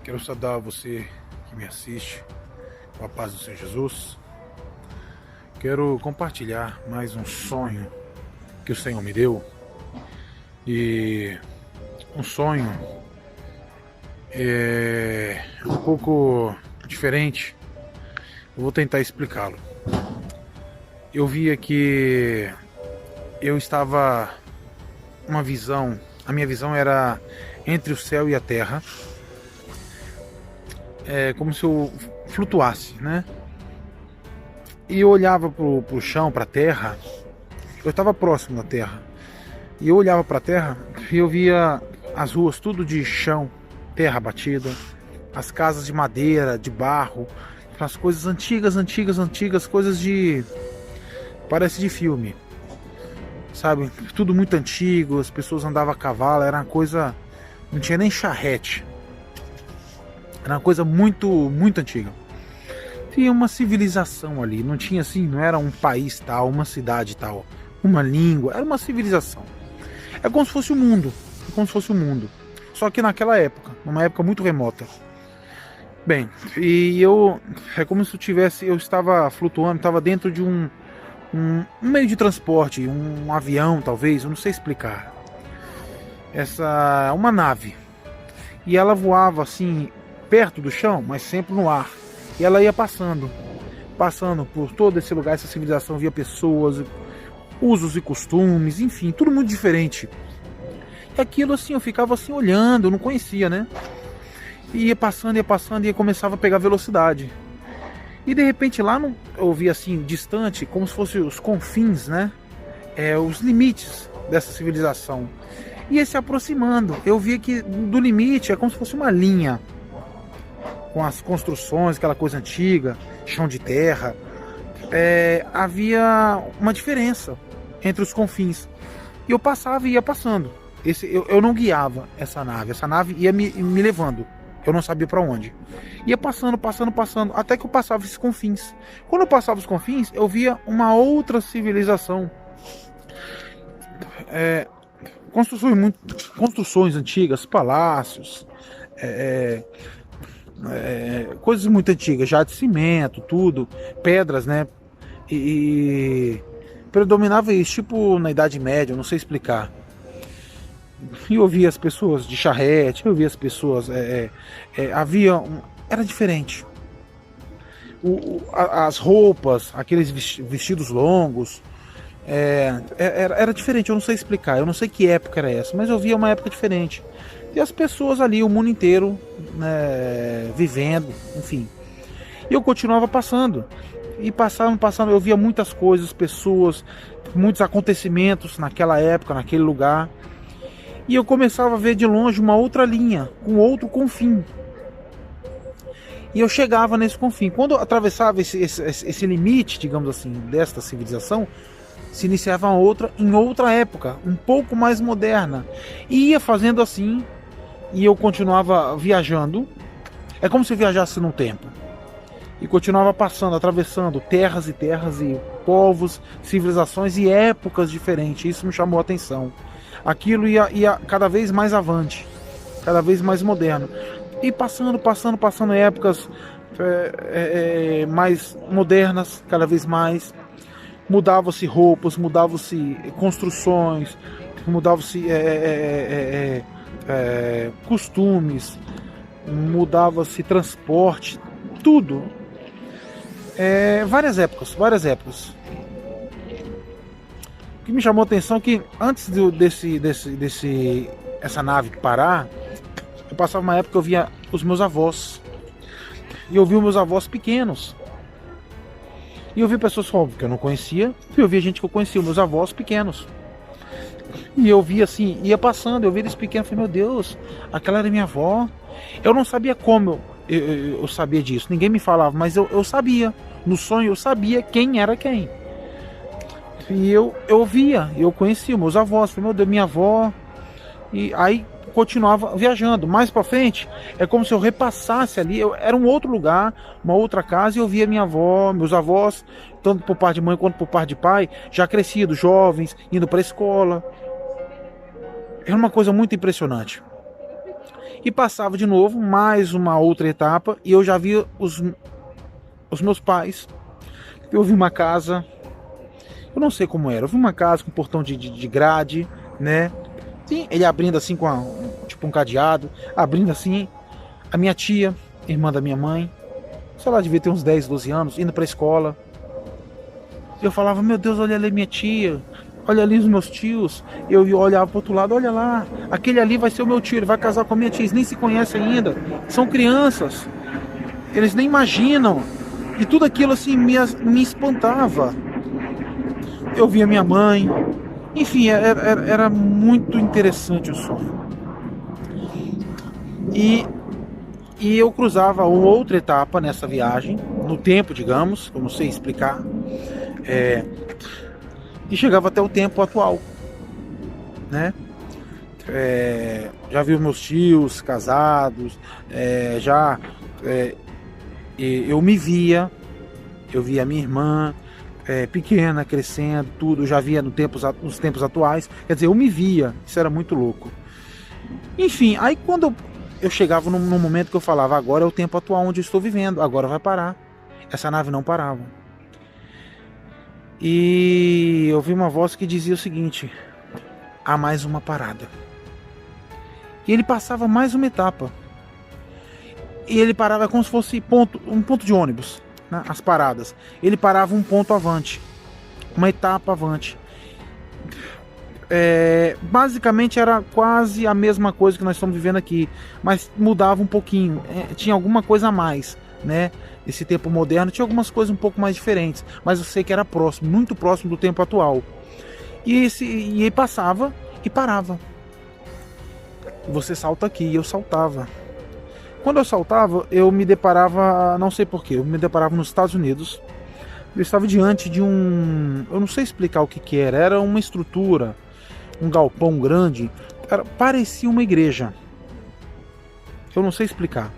Quero saudar você que me assiste com a paz do Senhor Jesus. Quero compartilhar mais um sonho que o Senhor me deu. E um sonho um pouco diferente. Eu vou tentar explicá-lo. Eu via que eu estava uma visão, a minha visão era entre o céu e a terra. É como se eu flutuasse, né? E eu olhava pro chão, pra terra. Eu estava próximo da terra. E eu olhava pra terra e eu via as ruas tudo de chão, terra batida, as casas de madeira, de barro, as coisas antigas, coisas de... parece de filme, sabe? Tudo muito antigo, as pessoas andavam a cavalo, era uma coisa... não tinha nem charrete. Era uma coisa muito antiga. Tinha uma civilização ali, não tinha assim, não era um país tal, uma cidade tal, uma língua, era uma civilização. É como se fosse o mundo, Só que naquela época, numa época muito remota. Bem, é como se eu estava flutuando, estava dentro de um meio de transporte, um avião talvez, eu não sei explicar. Uma nave. E ela voava assim, perto do chão, mas sempre no ar. E ela ia passando por todo esse lugar, essa civilização, via pessoas, usos e costumes, enfim, tudo muito diferente. E aquilo assim, eu ficava assim olhando, eu não conhecia, né? E ia passando, e começava a pegar velocidade. E de repente lá eu via assim, distante, como se fossem os confins, né? Os limites dessa civilização. Ia se aproximando. Eu via que do limite é como se fosse uma linha, com as construções, aquela coisa antiga, chão de terra. Havia uma diferença entre os confins. E eu passava e ia passando. Eu não guiava essa nave ia me levando. Eu não sabia para onde. Ia passando, até que eu passava esses confins. Quando eu passava os confins, eu via uma outra civilização. Construções antigas, palácios, coisas muito antigas, já de cimento, tudo, pedras, né? E predominava isso, tipo na Idade Média, eu não sei explicar. E eu via as pessoas de charrete, eu via as pessoas, era diferente. As roupas, aqueles vestidos longos, era diferente, eu não sei explicar, eu não sei que época era essa, mas eu via uma época diferente. E as pessoas ali, o mundo inteiro, né, vivendo, enfim. E eu continuava passando. E passando, eu via muitas coisas, pessoas, muitos acontecimentos naquela época, naquele lugar. E eu começava a ver de longe uma outra linha, com outro confim. E eu chegava nesse confim. Quando eu atravessava esse limite, digamos assim, desta civilização, se iniciava em outra época, um pouco mais moderna. E ia fazendo assim, e eu continuava viajando. É como se eu viajasse no tempo. E continuava passando, atravessando terras e povos, civilizações e épocas diferentes. Isso me chamou a atenção. Aquilo ia cada vez mais avante, cada vez mais moderno. E passando épocas mais modernas, cada vez mais. Mudavam-se roupas, mudavam-se construções, mudavam-se costumes, mudava-se transporte, tudo. Várias épocas. O que me chamou a atenção é que antes essa nave parar, eu passava uma época que eu via os meus avós. E eu via os meus avós pequenos. E eu vi pessoas que eu não conhecia, e eu via gente que eu conhecia, os meus avós pequenos. E eu via assim, ia passando, eu via eles pequenos, falei, meu Deus, aquela era minha avó. Eu não sabia como eu sabia disso, ninguém me falava, mas eu sabia. No sonho eu sabia quem era quem. E eu via, eu conhecia meus avós, falei, meu Deus, minha avó. E aí continuava viajando. Mais pra frente, é como se eu repassasse ali, era um outro lugar, uma outra casa, e eu via minha avó, meus avós, tanto por parte de mãe quanto por parte de pai, já crescidos, jovens, indo para a escola. Era uma coisa muito impressionante. E passava de novo, mais uma outra etapa, e eu já vi os meus pais. Eu vi uma casa, eu não sei como era, eu vi uma casa com portão de grade, né? Sim, ele abrindo assim com tipo um cadeado, abrindo assim. A minha tia, irmã da minha mãe, sei lá, devia ter uns 10, 12 anos, indo pra escola. Eu falava, meu Deus, olha ali minha tia, olha ali os meus tios. Eu olhava pro outro lado, olha lá, aquele ali vai ser o meu tio, ele vai casar com a minha tia, eles nem se conhecem ainda, são crianças, eles nem imaginam. E tudo aquilo assim me espantava. Eu via minha mãe, enfim, era muito interessante o sonho. E eu cruzava uma outra etapa nessa viagem, no tempo, digamos, eu não sei explicar, e chegava até o tempo atual, né? Já vi os meus tios casados, eu via minha irmã pequena, crescendo, tudo, já via nos tempos atuais, quer dizer, eu me via, isso era muito louco. Enfim, aí quando eu chegava num momento que eu falava, agora é o tempo atual onde eu estou vivendo, agora vai parar. Essa nave não parava. E eu vi uma voz que dizia o seguinte, há mais uma parada. E ele passava mais uma etapa. E ele parava como se fosse um ponto de ônibus, né? As paradas. Ele parava um ponto avante, uma etapa avante. Basicamente era quase a mesma coisa que nós estamos vivendo aqui, mas mudava um pouquinho, tinha alguma coisa a mais, né? Esse tempo moderno tinha algumas coisas um pouco mais diferentes, mas eu sei que era próximo, muito próximo do tempo atual. E ele passava e parava. Você salta aqui, e eu saltava. Quando eu saltava, eu me deparava, não sei porquê, eu me deparava nos Estados Unidos. Eu estava diante de eu não sei explicar o que era uma estrutura, um galpão grande, parecia uma igreja. Eu não sei explicar,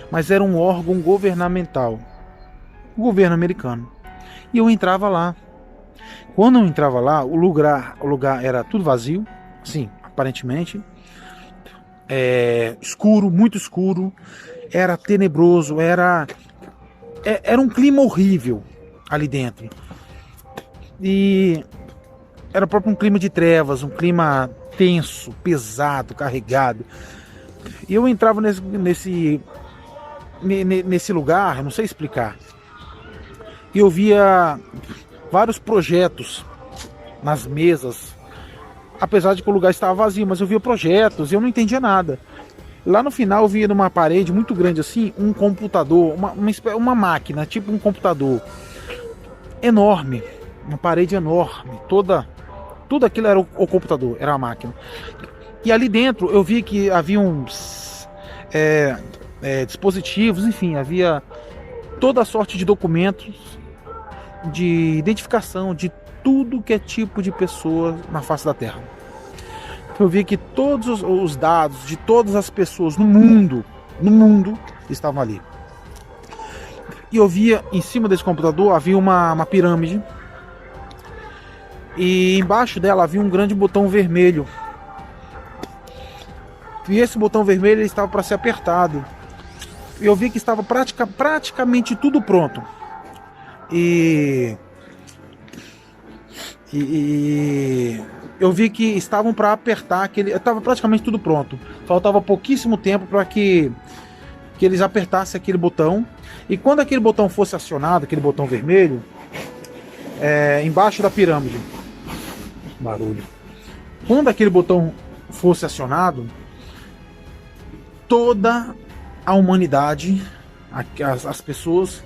mas era um órgão governamental, o governo americano. E eu entrava lá. Quando eu entrava lá, o lugar era tudo vazio, sim, aparentemente. Escuro, muito escuro. Era tenebroso, era um clima horrível ali dentro. E era próprio um clima de trevas, um clima tenso, pesado, carregado. E eu entrava nesse lugar, eu não sei explicar. E eu via vários projetos nas mesas, apesar de que o lugar estava vazio, mas eu via projetos e eu não entendia nada. Lá no final eu via numa parede muito grande assim, um computador, uma máquina, tipo um computador enorme, uma parede enorme, tudo aquilo era o computador, era a máquina. E ali dentro eu vi que havia uns dispositivos, enfim, havia toda a sorte de documentos de identificação de tudo que é tipo de pessoa na face da Terra. Eu vi que todos os dados de todas as pessoas no mundo estavam ali. E eu via em cima desse computador havia uma pirâmide. E embaixo dela havia um grande botão vermelho. E esse botão vermelho ele estava para ser apertado. E eu vi que estava praticamente tudo pronto. E eu vi que estavam para apertar estava praticamente tudo pronto. Faltava pouquíssimo tempo para que eles apertassem aquele botão. E quando aquele botão fosse acionado, aquele botão vermelho, embaixo da pirâmide, barulho. Quando aquele botão fosse acionado, toda a humanidade, as pessoas,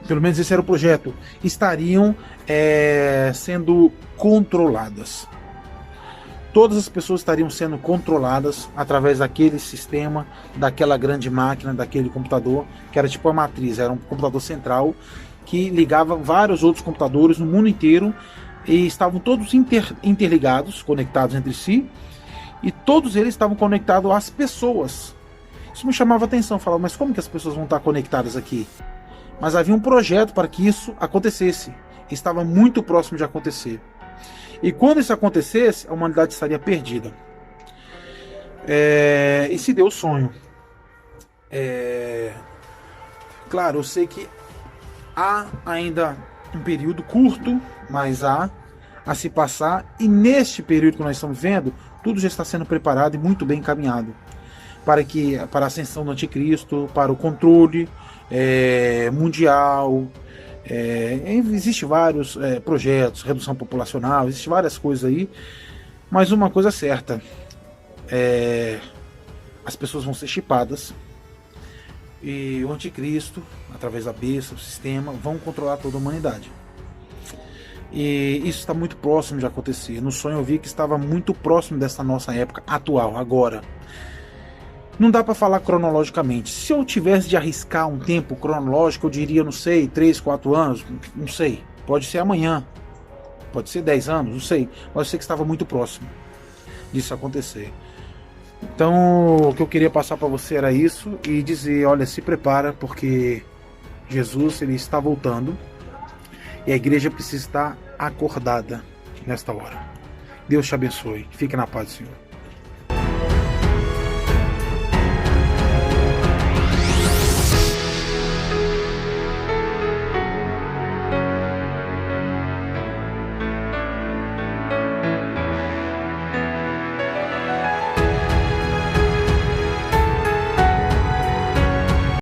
pelo menos esse era o projeto, estariam sendo controladas. Todas as pessoas estariam sendo controladas através daquele sistema, daquela grande máquina, daquele computador, que era tipo a matriz, era um computador central que ligava vários outros computadores no mundo inteiro e estavam todos interligados, conectados entre si, e todos eles estavam conectados às pessoas. Isso me chamava a atenção, falava, mas como que as pessoas vão estar conectadas aqui? Mas havia um projeto para que isso acontecesse, estava muito próximo de acontecer. E quando isso acontecesse, a humanidade estaria perdida. E se deu o sonho. Claro, eu sei que há ainda um período curto, mas há a se passar, e neste período que nós estamos vendo, tudo já está sendo preparado e muito bem encaminhado para a ascensão do anticristo, para o controle mundial. Existe vários projetos, redução populacional, existe várias coisas aí, mas uma coisa é certa, as pessoas vão ser chipadas e o anticristo, através da besta, do sistema, vão controlar toda a humanidade. E isso está muito próximo de acontecer. No sonho eu vi que estava muito próximo dessa nossa época atual, agora. Não dá para falar cronologicamente. Se eu tivesse de arriscar um tempo cronológico, eu diria, não sei, 3, 4 anos, não sei. Pode ser amanhã, pode ser 10 anos, não sei. Mas eu sei que estava muito próximo disso acontecer. Então, o que eu queria passar para você era isso e dizer, olha, se prepara, porque Jesus ele está voltando e a igreja precisa estar acordada nesta hora. Deus te abençoe. Fique na paz do Senhor.